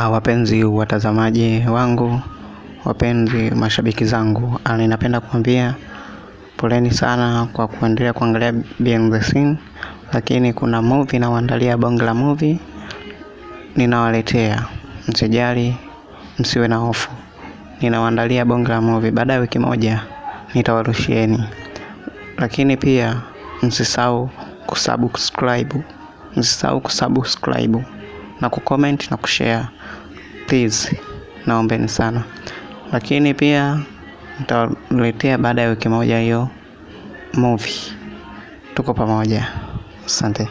Wapenzi watazamaji wangu, wapenzi mashabiki zangu, ninapenda kuambia poleni sana kwa kuendelea kuangalia behind the scene, lakini kuna movie na waandalia bonge la movie ninawaletea. Msijali, msiwe na hofu. Ninawaandalia bonge la movie, baada ya wiki moja nitawarushieni. Lakini pia msisahau kusubscribe na kucomment na kushare, please, naombeni sana. Lakini pia nitawaletea baada ya wiki moja hiyo movie. Tuko pamoja. Asante.